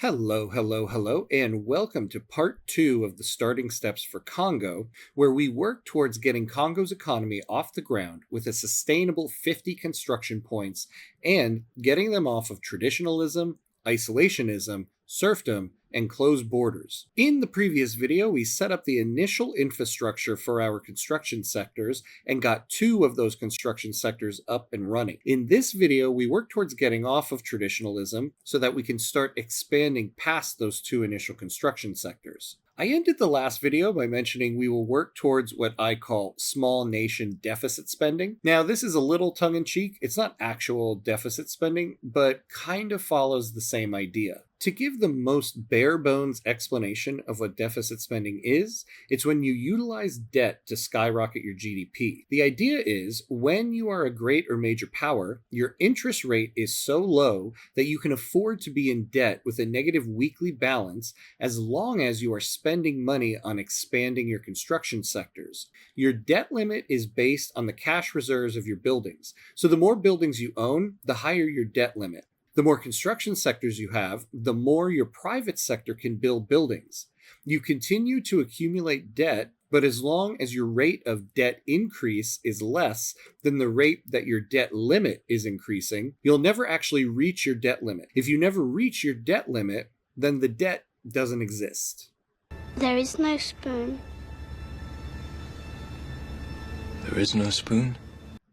Hello, hello, hello, and welcome to part 2 of the starting steps for Congo, where we work towards getting Congo's economy off the ground with a sustainable 50 construction points and getting them off of traditionalism, isolationism, serfdom, and closed borders. In the previous video, we set up the initial infrastructure for our construction sectors and got 2 of those construction sectors up and running. In this video, we work towards getting off of traditionalism so that we can start expanding past those 2 initial construction sectors. I ended the last video by mentioning we will work towards what I call small nation deficit spending. Now, this is a little tongue-in-cheek. It's not actual deficit spending, but kind of follows the same idea. To give the most bare bones explanation of what deficit spending is, it's when you utilize debt to skyrocket your GDP. The idea is when you are a great or major power, your interest rate is so low that you can afford to be in debt with a negative weekly balance as long as you are spending money on expanding your construction sectors. Your debt limit is based on the cash reserves of your buildings. So the more buildings you own, the higher your debt limit. The more construction sectors you have, the more your private sector can build buildings. You continue to accumulate debt, but as long as your rate of debt increase is less than the rate that your debt limit is increasing, you'll never actually reach your debt limit. If you never reach your debt limit, then the debt doesn't exist. There is no spoon. There is no spoon?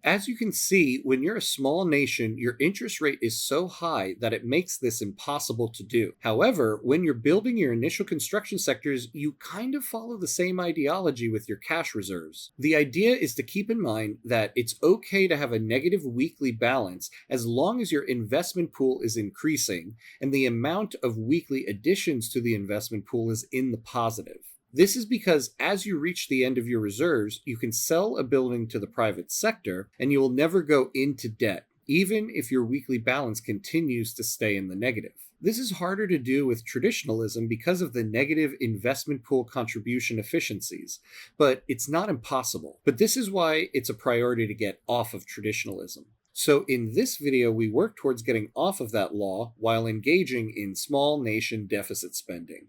As you can see, when you're a small nation, your interest rate is so high that it makes this impossible to do. However, when you're building your initial construction sectors, you kind of follow the same ideology with your cash reserves. The idea is to keep in mind that it's okay to have a negative weekly balance as long as your investment pool is increasing and the amount of weekly additions to the investment pool is in the positive. This is because as you reach the end of your reserves, you can sell a building to the private sector and you will never go into debt, even if your weekly balance continues to stay in the negative. This is harder to do with traditionalism because of the negative investment pool contribution efficiencies, but it's not impossible. But this is why it's a priority to get off of traditionalism. So in this video, we work towards getting off of that law while engaging in small nation deficit spending.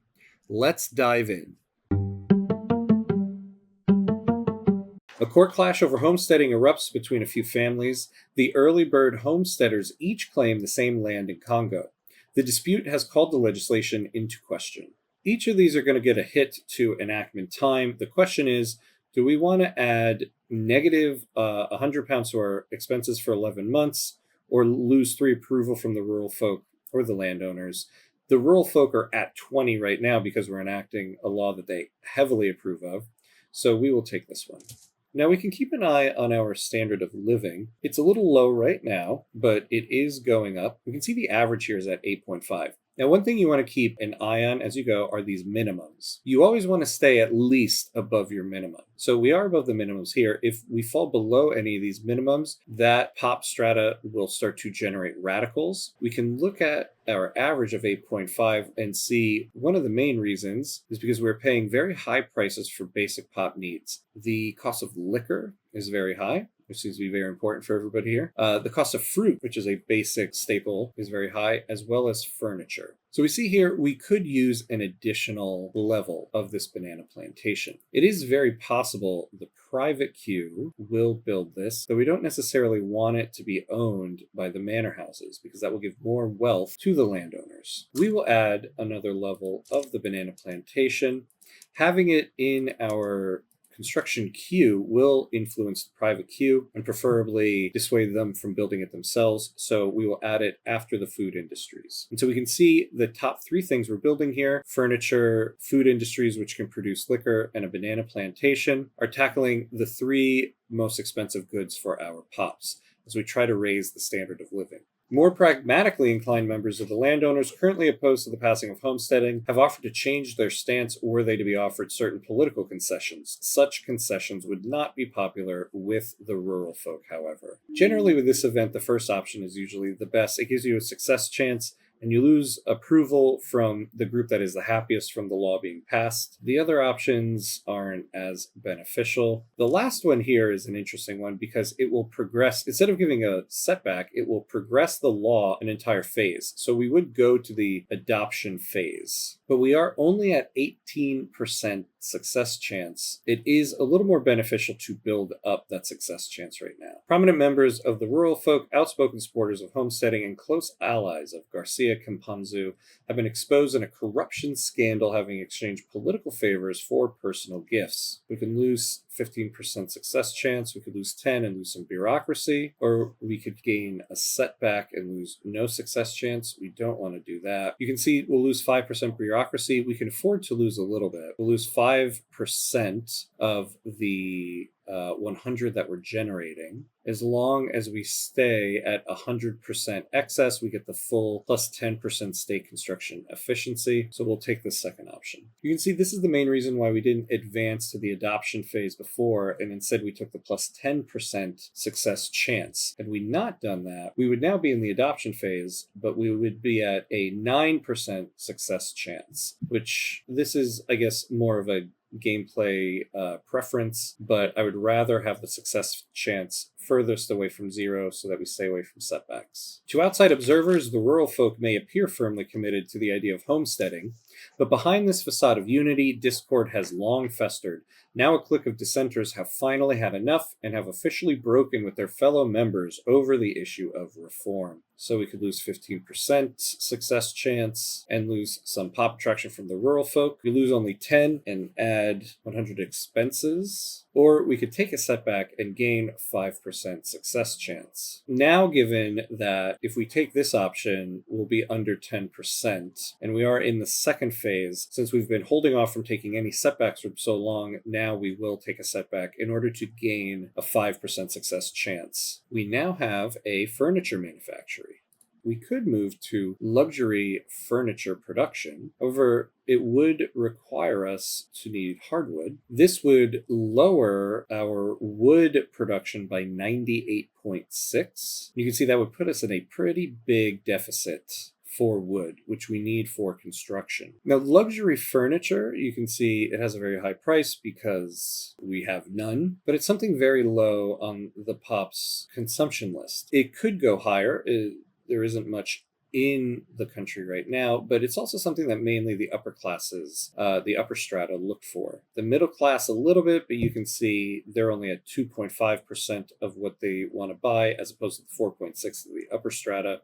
Let's dive in. A court clash over homesteading erupts between a few families. The early bird homesteaders each claim the same land in Congo. The dispute has called the legislation into question. Each of these are going to get a hit to enactment time. The question is, do we want to add negative 100 pounds to our expenses for 11 months or lose 3 approval from the rural folk or the landowners? The rural folk are at 20 right now because we're enacting a law that they heavily approve of. So we will take this one. Now we can keep an eye on our standard of living. It's a little low right now, but it is going up. We can see the average here is at 8.5. Now, one thing you want to keep an eye on as you go are these minimums. You always want to stay at least above your minimum. So we are above the minimums here. If we fall below any of these minimums, that pop strata will start to generate radicals. We can look at our average of 8.5 and see one of the main reasons is because we're paying very high prices for basic pop needs. The cost of liquor is very high, which seems to be very important for everybody here. The cost of fruit, which is a basic staple, is very high, as well as furniture. So we see here we could use an additional level of this banana plantation. It is very possible the private queue will build this, though we don't necessarily want it to be owned by the manor houses because that will give more wealth to the landowners. We will add another level of the banana plantation. Having it in our construction queue will influence the private queue and preferably dissuade them from building it themselves. So we will add it after the food industries. And so we can see the top 3 things we're building here: furniture, food industries, which can produce liquor, and a banana plantation, are tackling the 3 most expensive goods for our pops as we try to raise the standard of living. More pragmatically inclined members of the landowners currently opposed to the passing of homesteading have offered to change their stance were they to be offered certain political concessions. Such concessions would not be popular with the rural folk, however. Generally with this event, the first option is usually the best. It gives you a success chance and you lose approval from the group that is the happiest from the law being passed. The other options aren't as beneficial. The last one here is an interesting one because it will progress, instead of giving a setback, it will progress the law an entire phase. So we would go to the adoption phase, but we are only at 18% success chance. It is a little more beneficial to build up that success chance right now. Prominent members of the rural folk, outspoken supporters of homesteading, and close allies of Garcia Campanzu have been exposed in a corruption scandal, having exchanged political favors for personal gifts. We can lose 15% success chance, we could lose 10 and lose some bureaucracy, or we could gain a setback and lose no success chance. We don't want to do that. You can see we'll lose 5% bureaucracy. We can afford to lose a little bit. We'll lose 5% of the 100 that we're generating. As long as we stay at 100% excess, we get the full plus 10% state construction efficiency. So we'll take the second option. You can see this is the main reason why we didn't advance to the adoption phase before, and instead we took the plus 10% success chance. Had we not done that, we would now be in the adoption phase, but we would be at a 9% success chance, which this is, I guess, more of a gameplay preference, but I would rather have the success chance furthest away from zero so that we stay away from setbacks. To outside observers, the rural folk may appear firmly committed to the idea of homesteading, but behind this facade of unity, discord has long festered. Now a clique of dissenters have finally had enough and have officially broken with their fellow members over the issue of reform. So we could lose 15% success chance and lose some pop attraction from the rural folk. We lose only 10 and add 100 expenses. Or we could take a setback and gain 5% success chance. Now, given that if we take this option, we'll be under 10%, and we are in the second phase, since we've been holding off from taking any setbacks for so long, now we will take a setback in order to gain a 5% success chance. We now have a furniture manufacturer. We could move to luxury furniture production. However, it would require us to need hardwood. This would lower our wood production by 98.6. You can see that would put us in a pretty big deficit for wood, which we need for construction. Now, luxury furniture, you can see it has a very high price because we have none, but it's something very low on the POP's consumption list. It could go higher. There isn't much in the country right now, but it's also something that mainly the upper classes, the upper strata look for. The middle class a little bit, but you can see they're only at 2.5% of what they want to buy as opposed to the 4.6% of the upper strata.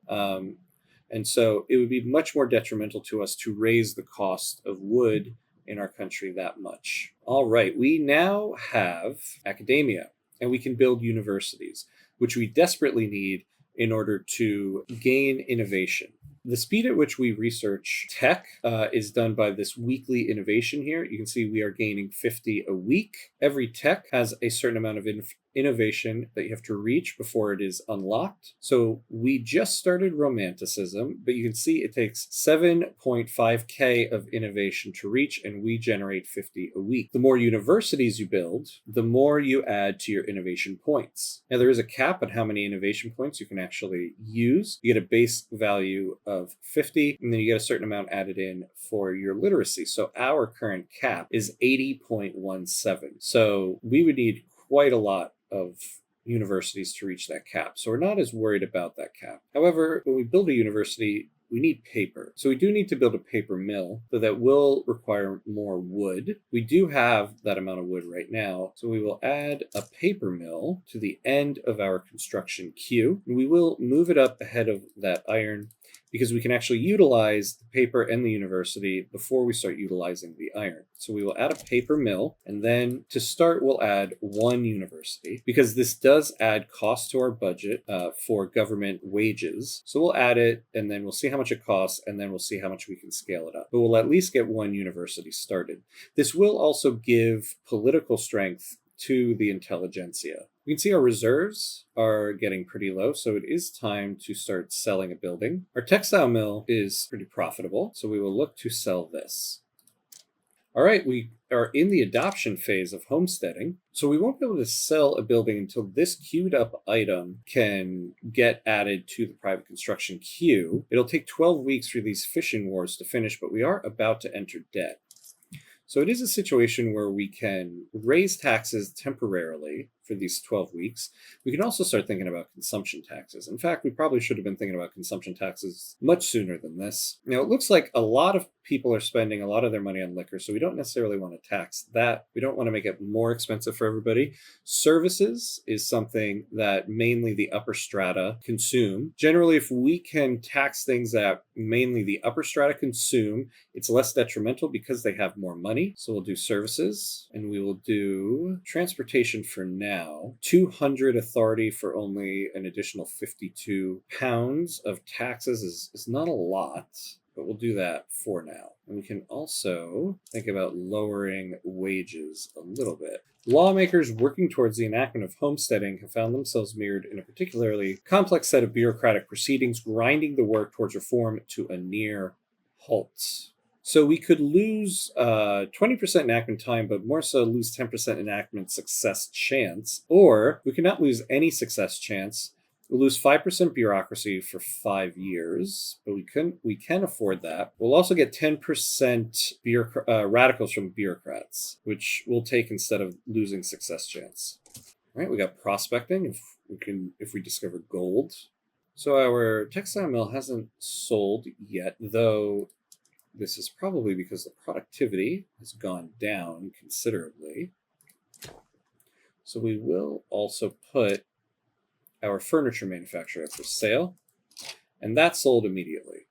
And so it would be much more detrimental to us to raise the cost of wood in our country that much. All right, we now have academia, and we can build universities, which we desperately need in order to gain innovation. The speed at which we research tech is done by this weekly innovation here. You can see we are gaining 50 a week. Every tech has a certain amount of innovation that you have to reach before it is unlocked. So we just started romanticism, but you can see it takes 7.5K of innovation to reach, and we generate 50 a week. The more universities you build, the more you add to your innovation points. Now, there is a cap on how many innovation points you can actually use. You get a base value of 50, and then you get a certain amount added in for your literacy. So our current cap is 80.17. So we would need quite a lot of universities to reach that cap. So we're not as worried about that cap. However, when we build a university, we need paper. So we do need to build a paper mill, so that will require more wood. We do have that amount of wood right now. So we will add a paper mill to the end of our construction queue. We will move it up ahead of that iron because we can actually utilize the paper and the university before we start utilizing the iron. So we will add a paper mill, and then to start, we'll add one university because this does add cost to our budget for government wages. So we'll add it, and then we'll see how much it costs, and then we'll see how much we can scale it up. But we'll at least get one university started. This will also give political strength to the intelligentsia. We can see our reserves are getting pretty low, so it is time to start selling a building. Our textile mill is pretty profitable, so we will look to sell this. All right, we are in the adoption phase of homesteading, so we won't be able to sell a building until this queued up item can get added to the private construction queue. It'll take 12 weeks for these fishing wars to finish, but we are about to enter debt. So it is a situation where we can raise taxes temporarily for these 12 weeks. We can also start thinking about consumption taxes. In fact, we probably should have been thinking about consumption taxes much sooner than this. Now, it looks like a lot of people are spending a lot of their money on liquor, so we don't necessarily want to tax that. We don't want to make it more expensive for everybody. Services is something that mainly the upper strata consume. Generally, if we can tax things that mainly the upper strata consume, it's less detrimental because they have more money. So we'll do services, and we will do transportation for now. 200 authority for only an additional 52 pounds of taxes is not a lot, but we'll do that for now. And we can also think about lowering wages a little bit. Lawmakers working towards the enactment of homesteading have found themselves mirrored in a particularly complex set of bureaucratic proceedings, grinding the work towards reform to a near halt. So we could lose 20% enactment time, but more so lose 10% enactment success chance. Or we cannot lose any success chance. We'll lose 5% bureaucracy for 5 years, but we can afford that. We'll also get 10% radicals from bureaucrats, which we'll take instead of losing success chance. All right, we got prospecting if we discover gold. So our textile mill hasn't sold yet, though this is probably because the productivity has gone down considerably. So we will also put our furniture manufacturer up for sale, and that sold immediately.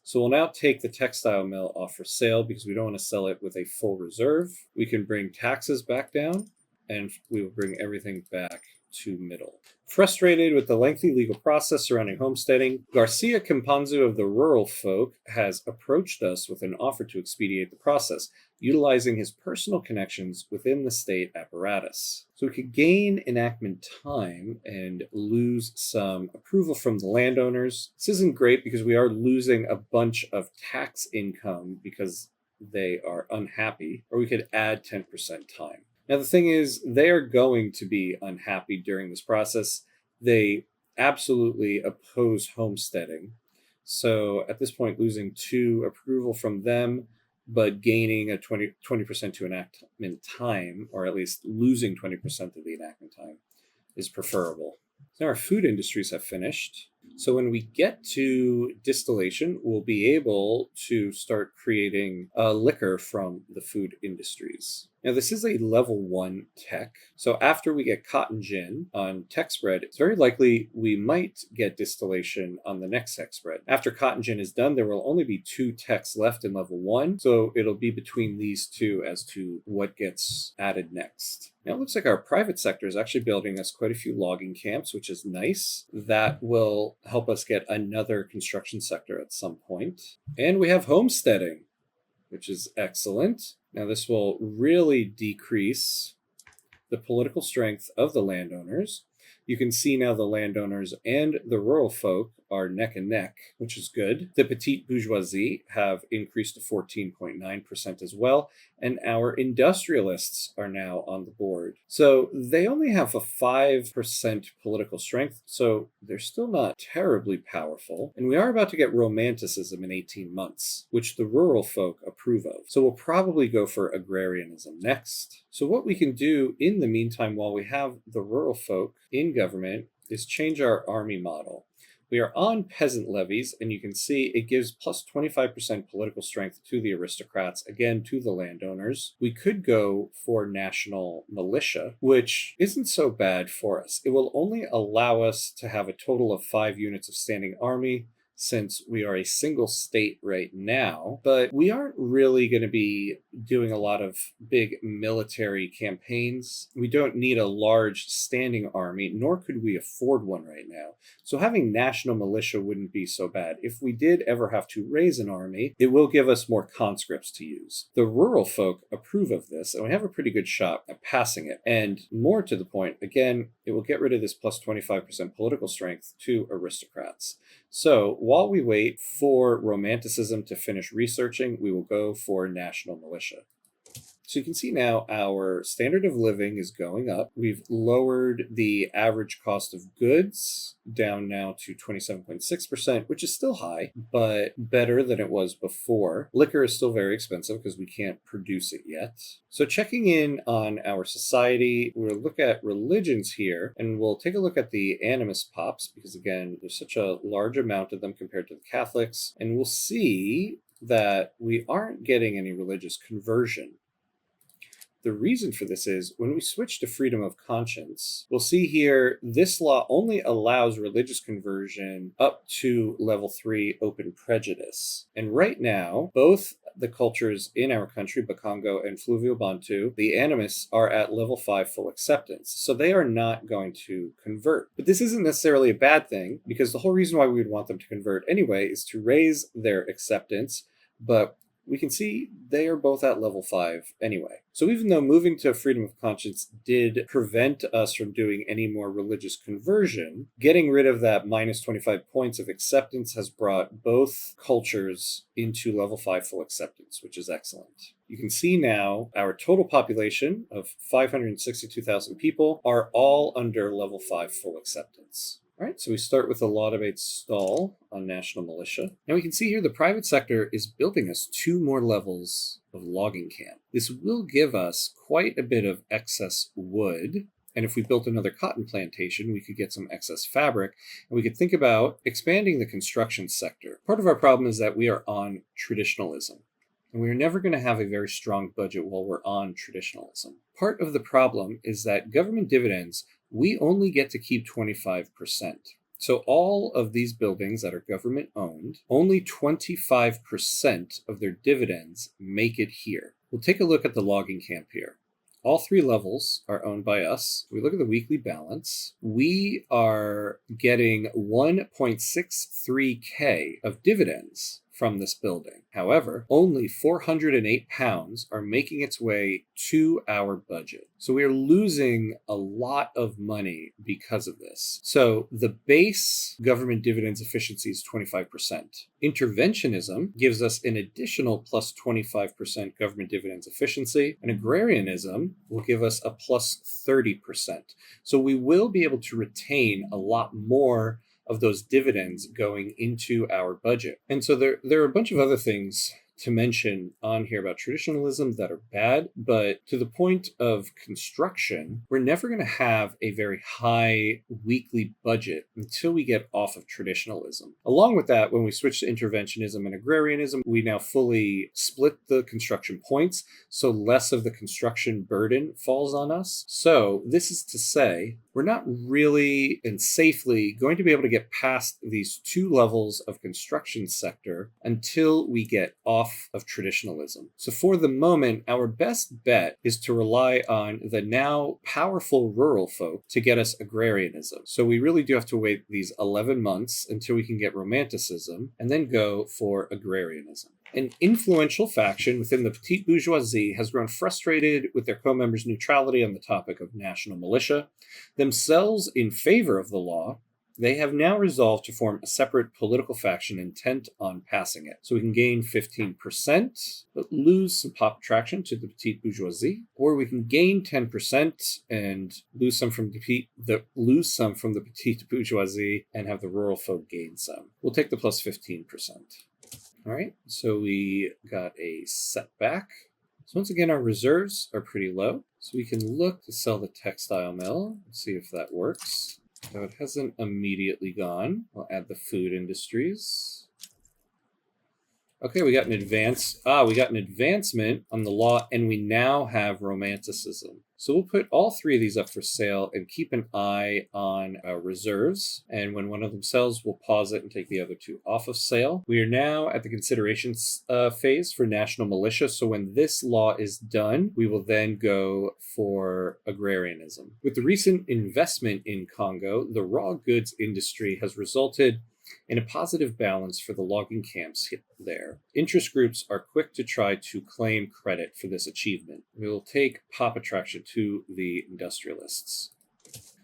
So we'll now take the textile mill off for sale because we don't want to sell it with a full reserve. We can bring taxes back down, and we will bring everything back to middle. Frustrated with the lengthy legal process surrounding homesteading, Garcia Campanzu of the Rural Folk has approached us with an offer to expedite the process, utilizing his personal connections within the state apparatus. So we could gain enactment time and lose some approval from the landowners. This isn't great because we are losing a bunch of tax income because they are unhappy, or we could add 10% time. Now, the thing is, they are going to be unhappy during this process. They absolutely oppose homesteading. So at this point, losing 2 approval from them, but gaining a 20% to enactment time, or at least losing 20% of the enactment time, is preferable. Now our food industries have finished. So when we get to distillation, we'll be able to start creating liquor from the food industries. Now this is a level 1 tech. So after we get cotton gin on tech spread, it's very likely we might get distillation on the next tech spread. After cotton gin is done, there will only be 2 techs left in level 1. So it'll be between these 2 as to what gets added next. Now it looks like our private sector is actually building us quite a few logging camps, which is nice. That will help us get another construction sector at some point. And we have homesteading, which is excellent. Now this will really decrease the political strength of the landowners. You can see now the landowners and the rural folk are neck and neck, which is good. The petite bourgeoisie have increased to 14.9% as well, and our industrialists are now on the board. So they only have a 5% political strength, so they're still not terribly powerful. And we are about to get romanticism in 18 months, which the rural folk approve of. So we'll probably go for agrarianism next. So what we can do in the meantime while we have the rural folk in government is change our army model. We are on peasant levies, and you can see it gives plus 25% political strength to the aristocrats, again, to the landowners. We could go for national militia, which isn't so bad for us. It will only allow us to have a total of 5 units of standing army, since we are a single state right now, but we aren't really going to be doing a lot of big military campaigns. We don't need a large standing army, nor could we afford one right now. So having national militia wouldn't be so bad. If we did ever have to raise an army, it will give us more conscripts to use. The rural folk approve of this, and we have a pretty good shot at passing it. And more to the point, again, it will get rid of this plus 25% political strength to aristocrats. So while we wait for romanticism to finish researching, we will go for national militia. So you can see now our standard of living is going up. We've lowered the average cost of goods down now to 27.6%, which is still high, but better than it was before. Liquor is still very expensive because we can't produce it yet. So checking in on our society, we'll look at religions here, and we'll take a look at the animist pops, because again, there's such a large amount of them compared to the Catholics, and we'll see that we aren't getting any religious conversion. The reason for this is when we switch to freedom of conscience, we'll see here this law only allows religious conversion up to level 3 open prejudice. And right now, both the cultures in our country, Bakongo and Fluvial Bantu, the animists are at level 5 full acceptance. So they are not going to convert. But this isn't necessarily a bad thing, because the whole reason why we would want them to convert anyway is to raise their acceptance. But we can see they are both at level 5 anyway. So even though moving to freedom of conscience did prevent us from doing any more religious conversion, getting rid of that minus 25 points of acceptance has brought both cultures into level 5 full acceptance, which is excellent. You can see now our total population of 562,000 people are all under level 5 full acceptance. All right, so we start with a law debate stall on national militia. Now we can see here the private sector is building us 2 more levels of logging camp. This will give us quite a bit of excess wood. And if we built another cotton plantation, we could get some excess fabric, and we could think about expanding the construction sector. Part of our problem is that we are on traditionalism, and we're never going to have a very strong budget while we're on traditionalism. Part of the problem is that government dividends, we only get to keep 25%. So all of these buildings that are government owned, only 25% of their dividends make it here. We'll take a look at the logging camp here. All 3 levels are owned by us. We look at the weekly balance. We are getting 1.63K of dividends from this building. However, only 408 pounds are making its way to our budget. So we are losing a lot of money because of this. So the base government dividends efficiency is 25%. Interventionism gives us an additional plus 25% government dividends efficiency, and agrarianism will give us a plus 30%. So we will be able to retain a lot more of those dividends going into our budget. And so there are a bunch of other things to mention on here about traditionalism that are bad, but to the point of construction, we're never going to have a very high weekly budget until we get off of traditionalism. Along with that, when we switch to interventionism and agrarianism, we now fully split the construction points, so less of the construction burden falls on us. So this is to say, we're not really and safely going to be able to get past these 2 levels of construction sector until we get off of traditionalism. So for the moment, our best bet is to rely on the now powerful rural folk to get us agrarianism. So we really do have to wait these 11 months until we can get romanticism and then go for agrarianism. An influential faction within the petite bourgeoisie has grown frustrated with their co-members' neutrality on the topic of national militia. Themselves in favor of the law, they have now resolved to form a separate political faction intent on passing it. So we can gain 15%, but lose some pop traction to the petite bourgeoisie, or we can gain 10% and lose some from the petite bourgeoisie and have the rural folk gain some. We'll take the plus 15%. All right, so we got a setback. So once again, our reserves are pretty low. So we can look to sell the textile mill and see if that works. So it hasn't immediately gone. I'll add the food industries. Okay, we got an advancement on the law, and we now have romanticism. So we'll put all 3 of these up for sale and keep an eye on our reserves. And when one of them sells, we'll pause it and take the other 2 off of sale. We are now at the considerations phase for national militia. So when this law is done, we will then go for agrarianism. With the recent investment in Congo, the raw goods industry has resulted in a positive balance for the logging camps there. Interest groups are quick to try to claim credit for this achievement. We will take pop attraction to the industrialists.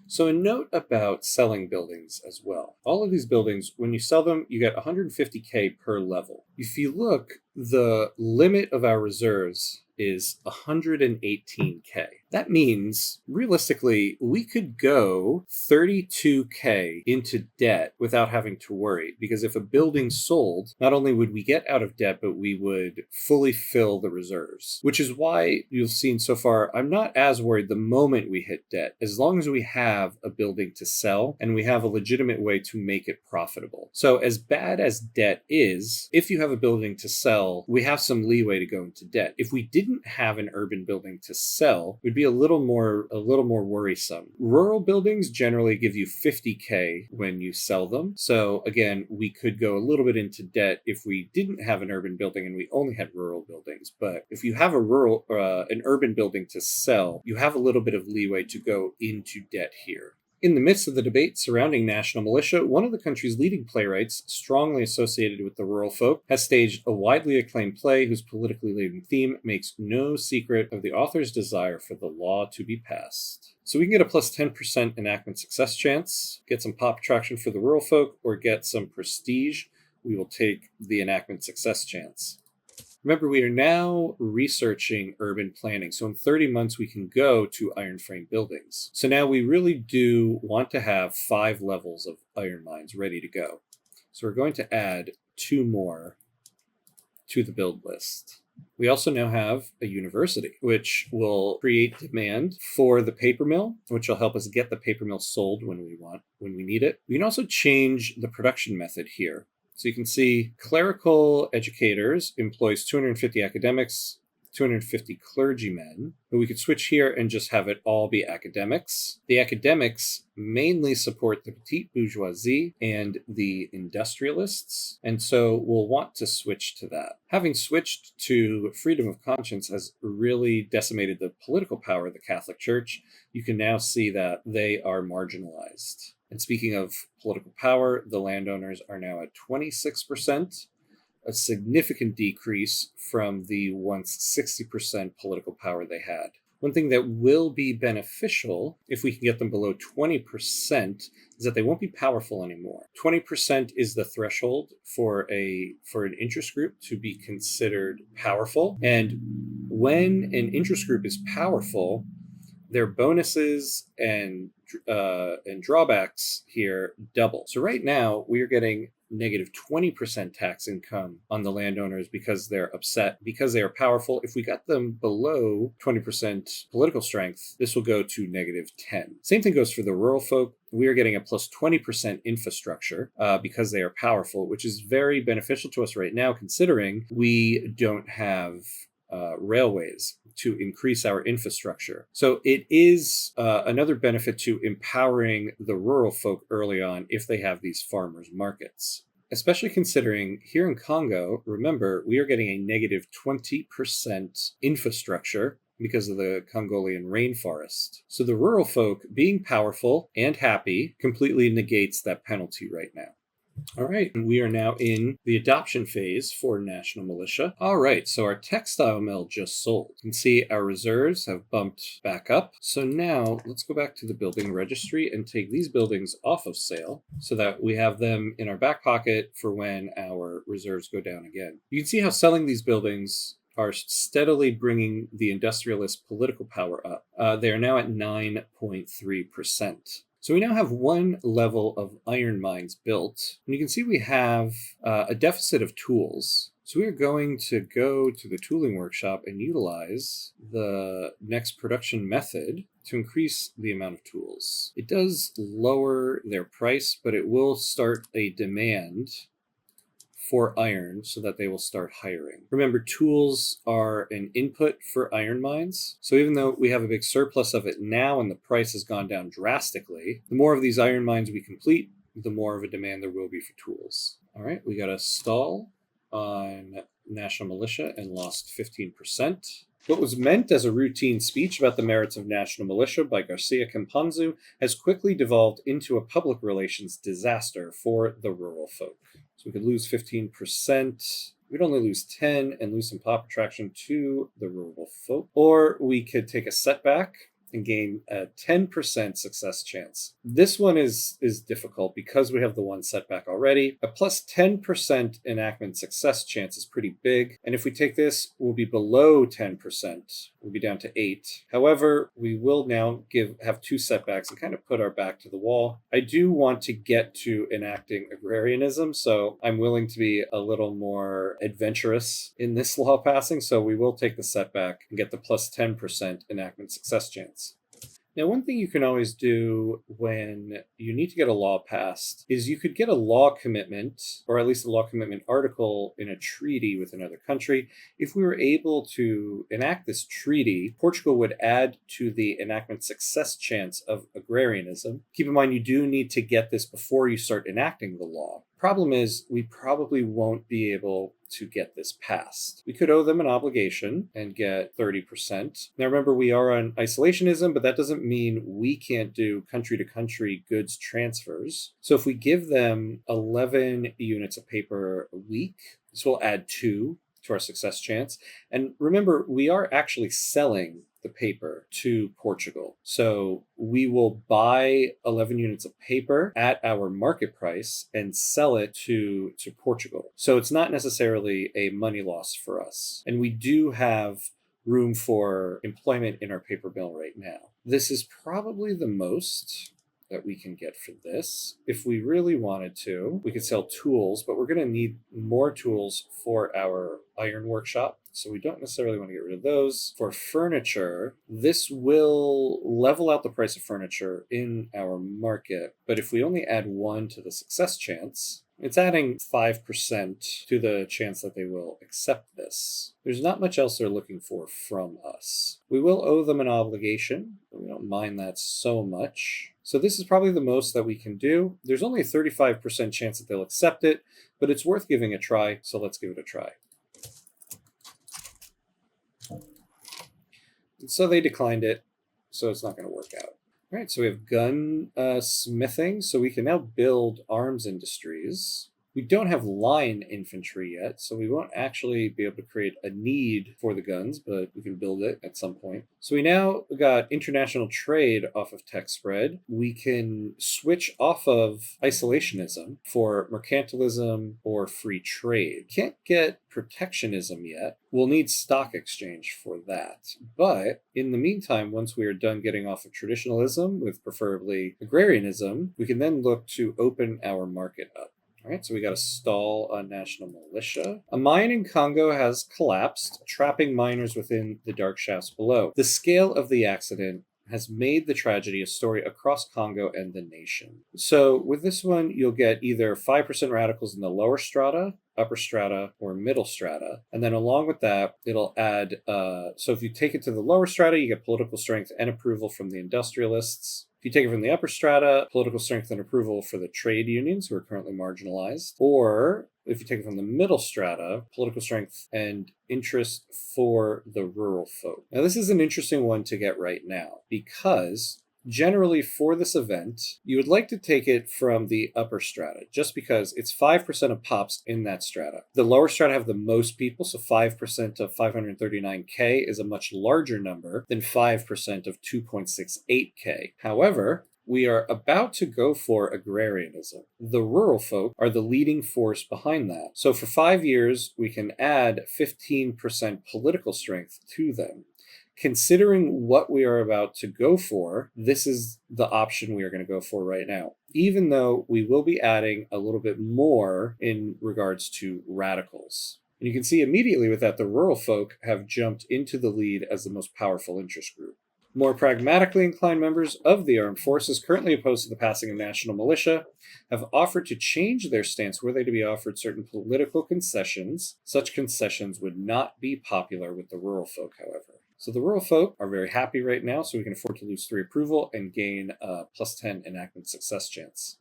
So a note about selling buildings as well. All of these buildings, when you sell them, you get 150K per level. If you look, the limit of our reserves is 118K. That means, realistically, we could go 32K into debt without having to worry, because if a building sold, not only would we get out of debt, but we would fully fill the reserves, which is why you've seen so far, I'm not as worried the moment we hit debt, as long as we have a building to sell and we have a legitimate way to make it profitable. So as bad as debt is, if you have a building to sell, we have some leeway to go into debt. If we didn't have an urban building to sell, it would be a little more worrisome. Rural buildings generally give you 50K when you sell them. So again, we could go a little bit into debt if we didn't have an urban building and we only had rural buildings. But if you have an urban building to sell, you have a little bit of leeway to go into debt here. In the midst of the debate surrounding national militia, one of the country's leading playwrights, strongly associated with the rural folk, has staged a widely acclaimed play whose politically laden theme makes no secret of the author's desire for the law to be passed. So we can get a plus 10% enactment success chance, get some pop attraction for the rural folk, or get some prestige. We will take the enactment success chance. Remember, we are now researching urban planning. So in 30 months, we can go to iron frame buildings. So now we really do want to have 5 levels of iron mines ready to go. So we're going to add 2 more to the build list. We also now have a university, which will create demand for the paper mill, which will help us get the paper mill sold when we need it. We can also change the production method here. So you can see clerical educators employs 250 academics, 250 clergymen, but we could switch here and just have it all be academics. The academics mainly support the petite bourgeoisie and the industrialists, and so we'll want to switch to that. Having switched to freedom of conscience has really decimated the political power of the Catholic Church. You can now see that they are marginalized. And speaking of political power, the landowners are now at 26%, a significant decrease from the once 60% political power they had. One thing that will be beneficial if we can get them below 20% is that they won't be powerful anymore. 20% is the threshold for an interest group to be considered powerful. And when an interest group is powerful, their bonuses and drawbacks here double. So right now we are getting negative 20% tax income on the landowners because they're upset, because they are powerful. If we got them below 20% political strength, this will go to negative 10. Same thing goes for the rural folk. We are getting a plus 20% infrastructure because they are powerful, which is very beneficial to us right now, considering we don't have railways to increase our infrastructure. So it is another benefit to empowering the rural folk early on if they have these farmers markets. Especially considering here in Congo, remember, we are getting a negative 20% infrastructure because of the Congolian rainforest. So the rural folk being powerful and happy completely negates that penalty right now. All right, and we are now in the adoption phase for National Militia. All right, so our textile mill just sold. You can see our reserves have bumped back up. So now let's go back to the building registry and take these buildings off of sale so that we have them in our back pocket for when our reserves go down again. You can see how selling these buildings are steadily bringing the industrialist political power up. They are now at 9.3%. So we now have 1 level of iron mines built, and you can see we have a deficit of tools. So we are going to go to the tooling workshop and utilize the next production method to increase the amount of tools. It does lower their price, but it will start a demand for iron so that they will start hiring. Remember, tools are an input for iron mines. So even though we have a big surplus of it now and the price has gone down drastically, the more of these iron mines we complete, the more of a demand there will be for tools. All right, we got a stall on National Militia and lost 15%. What was meant as a routine speech about the merits of national militia by Garcia Campanzu has quickly devolved into a public relations disaster for the rural folk. So we could lose 15%. We'd only lose 10 and lose some pop attraction to the rural folk. Or we could take a setback and gain a 10% success chance. This one is difficult because we have the one setback already. A plus 10% enactment success chance is pretty big, and if we take this, we'll be below 10%. We'll be down to 8. However, we will now have 2 setbacks and kind of put our back to the wall. I do want to get to enacting agrarianism, so I'm willing to be a little more adventurous in this law passing, so we will take the setback and get the plus 10% enactment success chance. Now, one thing you can always do when you need to get a law passed is you could get a law commitment, or at least a law commitment article in a treaty with another country. If we were able to enact this treaty, Portugal would add to the enactment success chance of agrarianism. Keep in mind, you do need to get this before you start enacting the law. Problem is, we probably won't be able to get this passed. We could owe them an obligation and get 30%. Now remember, we are on isolationism, but that doesn't mean we can't do country-to-country goods transfers. So if we give them 11 units of paper a week, this will add 2 to our success chance. And remember, we are actually selling the paper to Portugal. So we will buy 11 units of paper at our market price and sell it to Portugal. So it's not necessarily a money loss for us. And we do have room for employment in our paper mill right now. This is probably the most that we can get for this. If we really wanted to, we could sell tools, but we're going to need more tools for our iron workshop. So we don't necessarily want to get rid of those. For furniture, this will level out the price of furniture in our market. But if we only add 1 to the success chance, it's adding 5% to the chance that they will accept this. There's not much else they're looking for from us. We will owe them an obligation, but we don't mind that so much. So this is probably the most that we can do. There's only a 35% chance that they'll accept it, but it's worth giving a try, so let's give it a try. And so they declined it, so it's not going to work out. All right, so we have gun smithing, so we can now build arms industries. We don't have line infantry yet, so we won't actually be able to create a need for the guns, but we can build it at some point. So we now got international trade off of tech spread. We can switch off of isolationism for mercantilism or free trade. Can't get protectionism yet. We'll need stock exchange for that. But in the meantime, once we are done getting off of traditionalism with preferably agrarianism, we can then look to open our market up. All right, so we got a stall on national militia. A mine in Congo has collapsed, trapping miners within the dark shafts below. The scale of the accident has made the tragedy a story across Congo and the nation. So with this one, you'll get either 5% radicals in the lower strata, upper strata, or middle strata. And then along with that, it'll add, so if you take it to the lower strata, you get political strength and approval from the industrialists. If you take it from the upper strata, political strength and approval for the trade unions who are currently marginalized. Or if you take it from the middle strata, political strength and interest for the rural folk. Now, this is an interesting one to get right now because generally for this event, you would like to take it from the upper strata just because it's 5% of pops in that strata. The lower strata have the most people, so 5% of 539K is a much larger number than 5% of 2.68K. However, we are about to go for agrarianism. The rural folk are the leading force behind that. So for 5 years, we can add 15% political strength to them. Considering what we are about to go for, this is the option we are going to go for right now, even though we will be adding a little bit more in regards to radicals. And you can see immediately with that, the rural folk have jumped into the lead as the most powerful interest group. More pragmatically inclined members of the armed forces currently opposed to the passing of national militia have offered to change their stance were they to be offered certain political concessions. Such concessions would not be popular with the rural folk, however. So the rural folk are very happy right now, so we can afford to lose 3 approval and gain a plus 10 enactment success chance.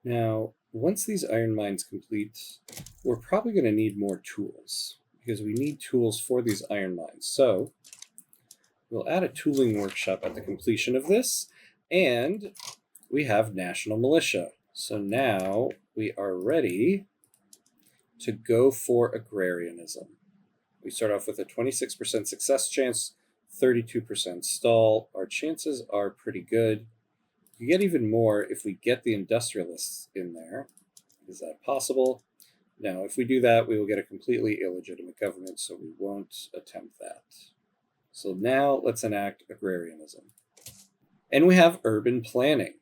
Now, once these iron mines complete, we're probably going to need more tools because we need tools for these iron mines. So we'll add a tooling workshop at the completion of this, and we have national militia. So now we are ready to go for agrarianism. We start off with a 26% success chance 32% stall. Our chances are pretty good. We get even more if we get the industrialists in there. Is that possible? No, if we do that, we will get a completely illegitimate government, so we won't attempt that. So now let's enact agrarianism. And we have urban planning.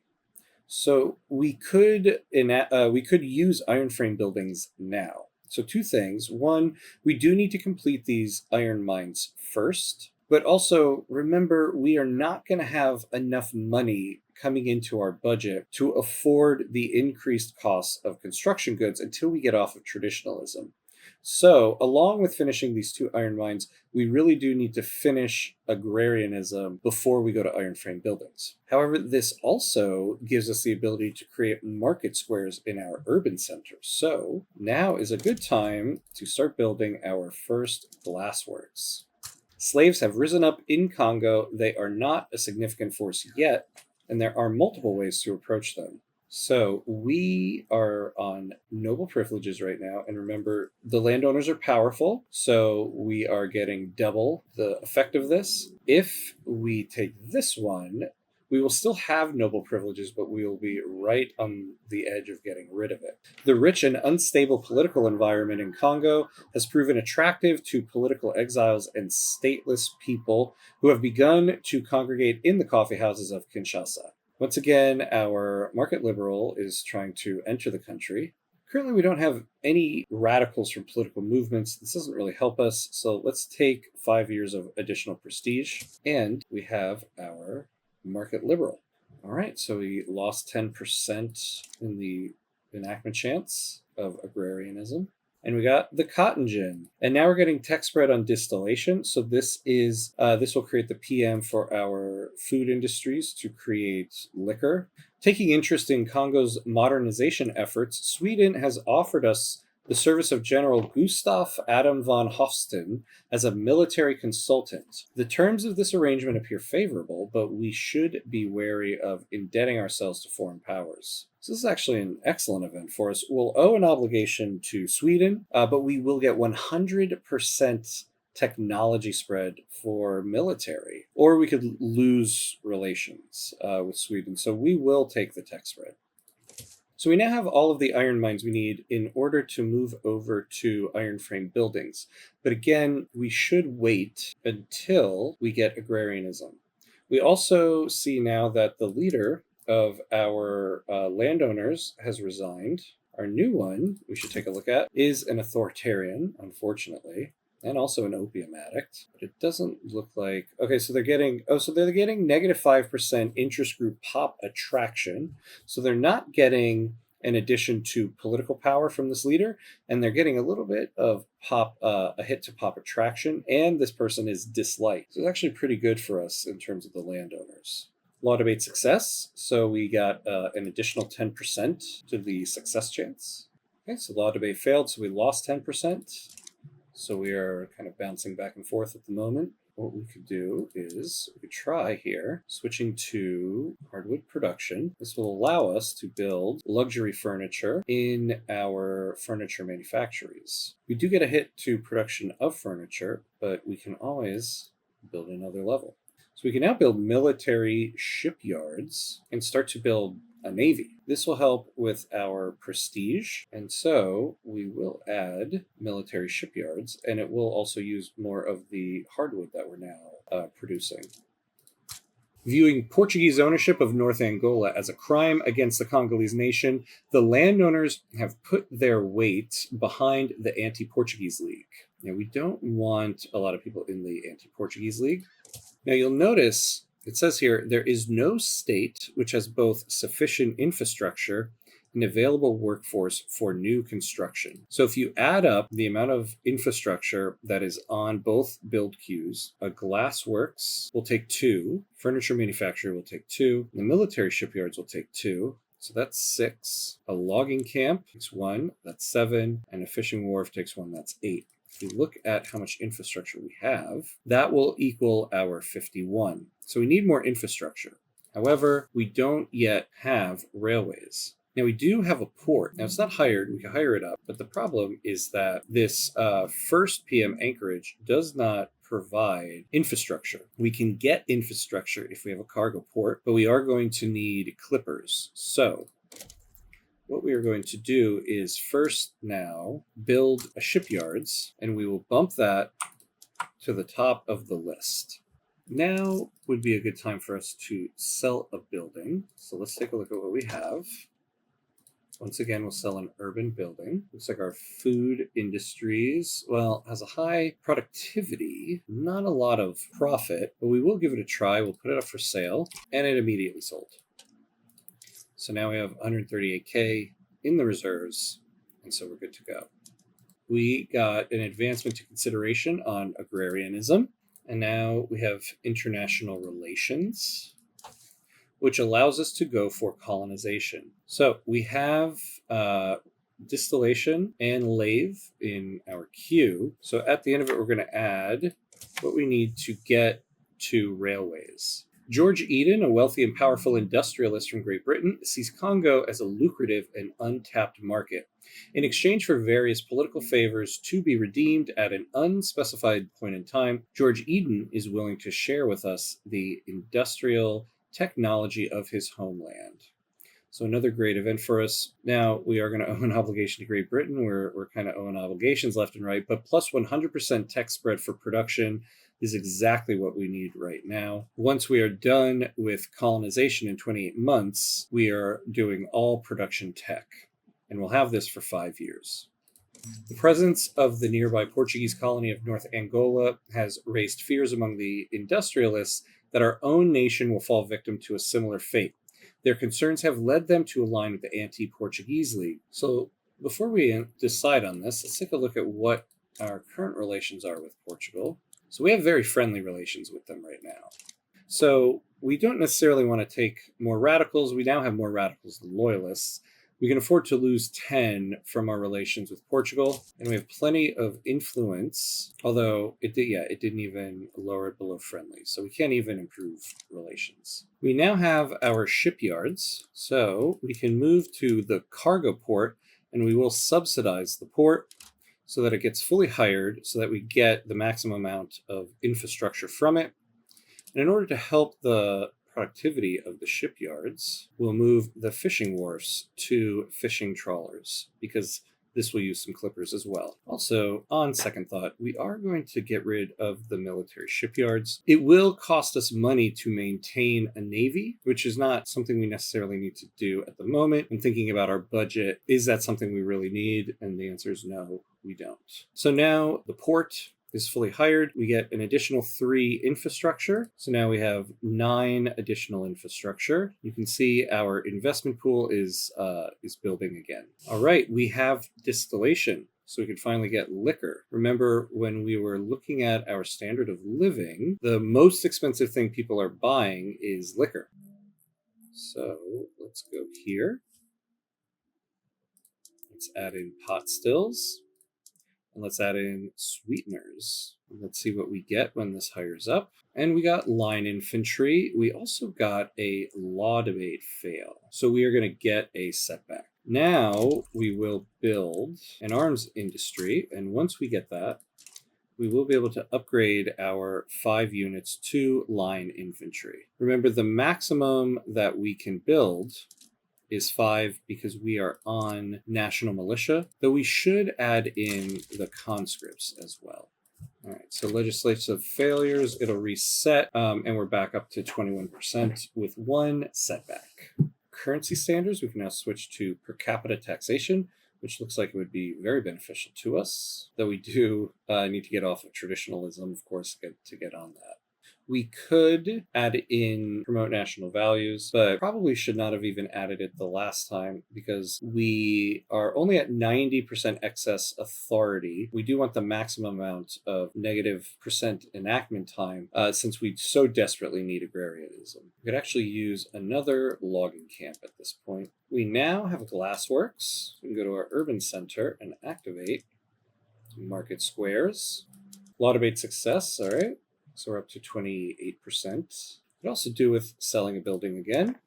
So we could use iron frame buildings now. So two things. One, we do need to complete these iron mines first, but also remember we are not going to have enough money coming into our budget to afford the increased costs of construction goods until we get off of traditionalism. So, along with finishing these two iron mines, we really do need to finish agrarianism before we go to iron frame buildings. However, this also gives us the ability to create market squares in our urban centers. So, now is a good time to start building our first glassworks. Slaves have risen up in Congo. They are not a significant force yet, and there are multiple ways to approach them. So we are on noble privileges right now. And remember, the landowners are powerful. So we are getting double the effect of this. If we take this one, we will still have noble privileges, but we will be right on the edge of getting rid of it. The rich and unstable political environment in Congo has proven attractive to political exiles and stateless people who have begun to congregate in the coffee houses of Kinshasa. Once again, our market liberal is trying to enter the country. Currently, we don't have any radicals from political movements. This doesn't really help us. So let's take 5 years of additional prestige. And we have our market liberal. All right, so we lost 10% in the enactment chance of agrarianism. And we got the cotton gin. And now we're getting tech spread on distillation. So this will create the PM for our food industries to create liquor. Taking interest in Congo's modernization efforts, Sweden has offered us the service of General Gustav Adam von Hofsten as a military consultant. The terms of this arrangement appear favorable, but we should be wary of indebting ourselves to foreign powers. So this is actually an excellent event for us. We'll owe an obligation to Sweden, but we will get 100% technology spread for military, or we could lose relations with Sweden. So we will take the tech spread. So we now have all of the iron mines we need in order to move over to iron frame buildings. But again, we should wait until we get agrarianism. We also see now that the leader of our landowners has resigned. Our new one, we should take a look at, is an authoritarian, unfortunately, and also an opium addict. But it doesn't look like... Okay, so they're getting negative 5% interest group pop attraction. So they're not getting an addition to political power from this leader, and they're getting a little bit of a hit to pop attraction, and this person is disliked. So it's actually pretty good for us in terms of the landowners. Law debate success. So we got an additional 10% to the success chance. Okay, so law debate failed, so we lost 10%. So we are kind of bouncing back and forth at the moment. What we could do is we could try here, switching to hardwood production. This will allow us to build luxury furniture in our furniture manufactories. We do get a hit to production of furniture, but we can always build another level. So we can now build military shipyards and start to build a navy. This will help with our prestige, and so we will add military shipyards, and it will also use more of the hardwood that we're now producing. Viewing Portuguese ownership of North Angola as a crime against the Congolese nation, the landowners have put their weight behind the Anti-Portuguese League. Now, we don't want a lot of people in the Anti-Portuguese League. Now, you'll notice it says here, there is no state which has both sufficient infrastructure and available workforce for new construction. So if you add up the amount of infrastructure that is on both build queues, a glassworks will take 2, furniture manufacturer will take 2, the military shipyards will take 2, so that's 6. A logging camp takes 1, that's 7, and a fishing wharf takes 1, that's 8. If you look at how much infrastructure we have, that will equal our 51. So we need more infrastructure. However, we don't yet have railways. Now, we do have a port. Now, it's not hired. We can hire it up. But the problem is that this first PM anchorage does not provide infrastructure. We can get infrastructure if we have a cargo port, but we are going to need clippers. So what we are going to do is first now build a shipyards, and we will bump that to the top of the list. Now would be a good time for us to sell a building. So let's take a look at what we have. Once again, we'll sell an urban building. Looks like our food industries, well, has a high productivity, not a lot of profit, but we will give it a try. We'll put it up for sale, and it immediately sold. So now we have 138K in the reserves, and so we're good to go. We got an advancement to consideration on agrarianism, and now we have international relations, which allows us to go for colonization. So we have distillation and lathe in our queue. So at the end of it, we're going to add what we need to get to railways. George Eden, a wealthy and powerful industrialist from Great Britain, sees Congo as a lucrative and untapped market. In exchange for various political favors to be redeemed at an unspecified point in time, George Eden is willing to share with us the industrial technology of his homeland. So another great event for us. Now we are going to owe an obligation to Great Britain. We're kind of owing obligations left and right, but plus 100% tech spread for production is exactly what we need right now. Once we are done with colonization in 28 months, we are doing all production tech, and we'll have this for 5 years. The presence of the nearby Portuguese colony of North Angola has raised fears among the industrialists that our own nation will fall victim to a similar fate. Their concerns have led them to align with the anti-Portuguese League. So before we decide on this, let's take a look at what our current relations are with Portugal. So we have very friendly relations with them right now. So we don't necessarily want to take more radicals. We now have more radicals than loyalists. We can afford to lose 10 from our relations with Portugal, and we have plenty of influence, although it didn't even lower it below friendly, so we can't even improve relations. We now have our shipyards, so we can move to the cargo port, and we will subsidize the port so that it gets fully hired, so that we get the maximum amount of infrastructure from it. And in order to help the productivity of the shipyards, we'll move the fishing wharfs to fishing trawlers, because this will use some clippers as well. Also, on second thought, we are going to get rid of the military shipyards. It will cost us money to maintain a navy, which is not something we necessarily need to do at the moment. I'm thinking about our budget. Is that something we really need? And the answer is no, we don't. So now the port is fully hired. We get an additional 3 infrastructure. So now we have 9 additional infrastructure. You can see our investment pool is building again. All right, we have distillation. So we can finally get liquor. Remember, when we were looking at our standard of living, the most expensive thing people are buying is liquor. So let's go here. Let's add in pot stills. And let's add in sweeteners. Let's see what we get when this hires up. And we got line infantry. We also got a law debate fail. So we are going to get a setback. Now we will build an arms industry. And once we get that, we will be able to upgrade our 5 units to line infantry. Remember, the maximum that we can build is 5 because we are on national militia, though we should add in the conscripts as well. All right, so legislative failures, it'll reset, and we're back up to 21% with 1 setback. Currency standards, we can now switch to per capita taxation, which looks like it would be very beneficial to us, though we do need to get off of traditionalism, of course, to get on that. We could add in promote national values, but probably should not have even added it the last time because we are only at 90% excess authority. We do want the maximum amount of -% enactment time since we so desperately need agrarianism. We could actually use another logging camp at this point. We now have glassworks. We can go to our urban center and activate market squares. Law debate success, all right. So we're up to 28%. Could also do with selling a building again.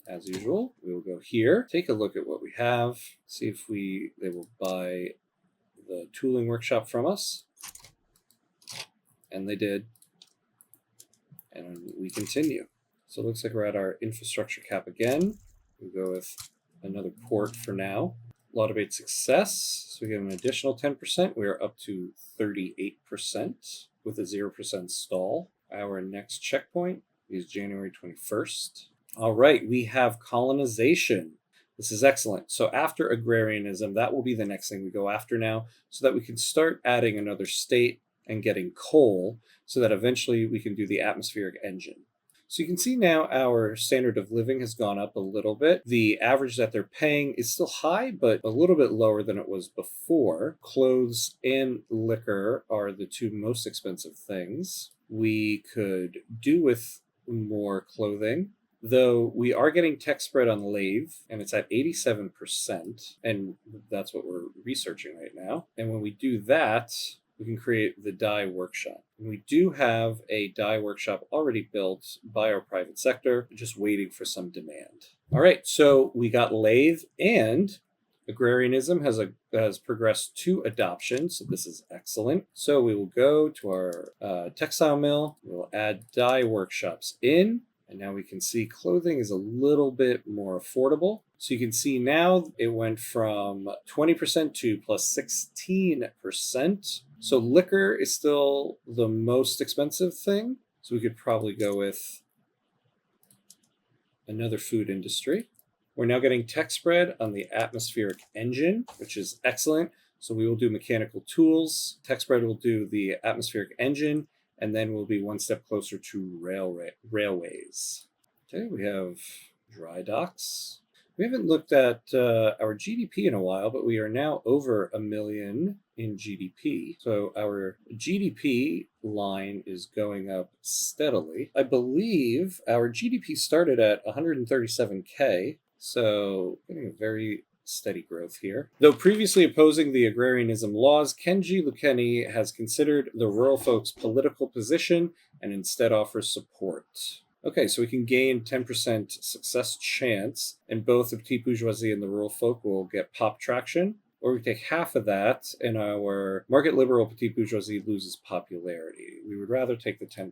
As usual, we will go here, take a look at what we have, see if they will buy the tooling workshop from us. And they did. And we continue. So it looks like we're at our infrastructure cap again. We'll go with another port for now. Law debate success. So we get an additional 10%. We are up to 38% with a 0% stall. Our next checkpoint is January 21st. All right, we have colonization. This is excellent. So after agrarianism, that will be the next thing we go after now, so that we can start adding another state and getting coal, so that eventually we can do the atmospheric engine. So you can see now our standard of living has gone up a little bit. The average that they're paying is still high, but a little bit lower than it was before. Clothes and liquor are the two most expensive things. We could do with more clothing, though we are getting tech spread on lathe, and it's at 87%, and that's what we're researching right now. And when we do that, we can create the dye workshop. And we do have a dye workshop already built by our private sector, just waiting for some demand. All right, so we got lathe, and agrarianism has progressed to adoption, so this is excellent. So we will go to our textile mill. We'll add dye workshops in. And now we can see clothing is a little bit more affordable. So you can see now it went from 20% to plus 16%. So liquor is still the most expensive thing. So we could probably go with another food industry. We're now getting tech spread on the atmospheric engine, which is excellent. So we will do mechanical tools. Tech spread will do the atmospheric engine, and then we'll be one step closer to railways. Okay, we have dry docks. We haven't looked at our GDP in a while, but we are now over $1 million in GDP. So our GDP line is going up steadily. I believe our GDP started at 137K, so getting a very steady growth here. Though previously opposing the agrarianism laws, Kenji Lukeni has considered the rural folks' political position and instead offers support. Okay, so we can gain 10% success chance, and both the petite bourgeoisie and the rural folk will get pop traction. Or we take half of that, and our market liberal petite bourgeoisie loses popularity. We would rather take the 10%.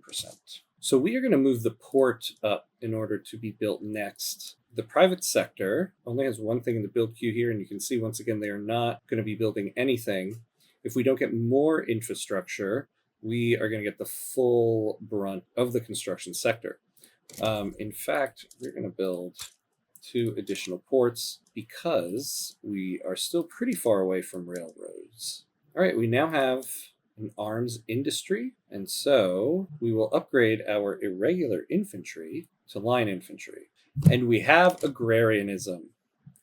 So we are going to move the port up in order to be built next. The private sector only has one thing in the build queue here, and you can see once again they are not going to be building anything. If we don't get more infrastructure, we are going to get the full brunt of the construction sector. In fact, we're going to build 2 additional ports because we are still pretty far away from railroads. All right, we now have an arms industry, and so we will upgrade our irregular infantry to line infantry. And we have agrarianism.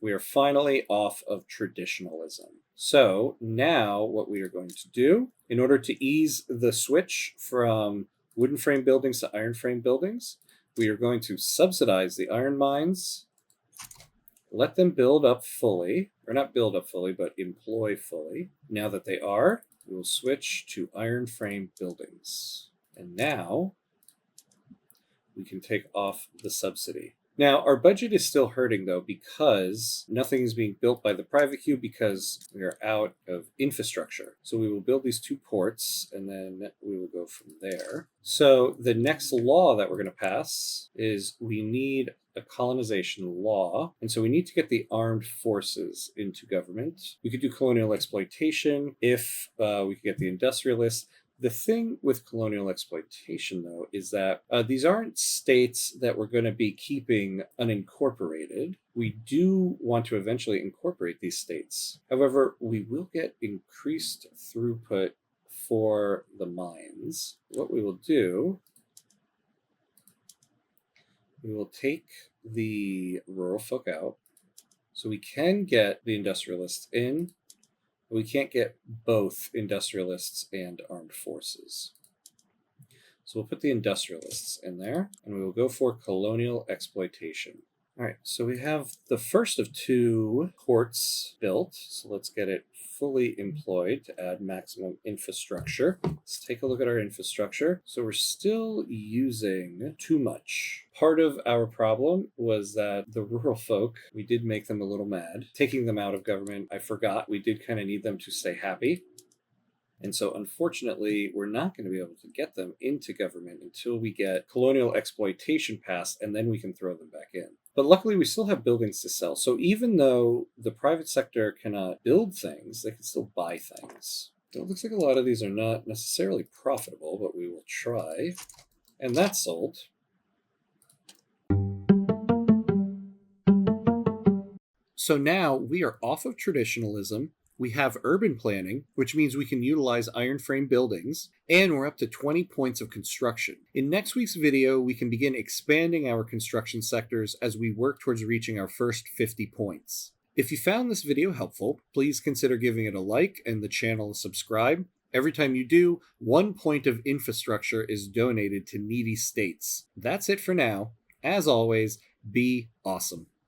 We are finally off of traditionalism. So now what we are going to do, in order to ease the switch from wooden frame buildings to iron frame buildings, we are going to subsidize the iron mines, let them build up fully, or not build up fully, but employ fully. Now that they are, we will switch to iron frame buildings. And now we can take off the subsidy. Now, our budget is still hurting, though, because nothing is being built by the private queue because we are out of infrastructure. So we will build these 2 ports, and then we will go from there. So the next law that we're going to pass is we need a colonization law. And so we need to get the armed forces into government. We could do colonial exploitation if we could get the industrialists. The thing with colonial exploitation, though, is that these aren't states that we're going to be keeping unincorporated. We do want to eventually incorporate these states. However, we will get increased throughput for the mines. What we will do, we will take the rural folk out. So we can get the industrialists in. We can't get both industrialists and armed forces. So we'll put the industrialists in there, and we will go for colonial exploitation. All right, so we have the first of 2 ports built. So let's get it fully employed to add maximum infrastructure. Let's take a look at our infrastructure. So we're still using too much. Part of our problem was that the rural folk, we did make them a little mad. Taking them out of government, I forgot. We did kind of need them to stay happy. And so, unfortunately, we're not going to be able to get them into government until we get colonial exploitation passed, and then we can throw them back in. But luckily, we still have buildings to sell. So even though the private sector cannot build things, they can still buy things. It looks like a lot of these are not necessarily profitable, but we will try. And that's sold. So now we are off of traditionalism. We have urban planning, which means we can utilize iron frame buildings, and we're up to 20 points of construction. In next week's video, we can begin expanding our construction sectors as we work towards reaching our first 50 points. If you found this video helpful, please consider giving it a like and the channel a subscribe. Every time you do, 1 point of infrastructure is donated to needy states. That's it for now. As always, be awesome.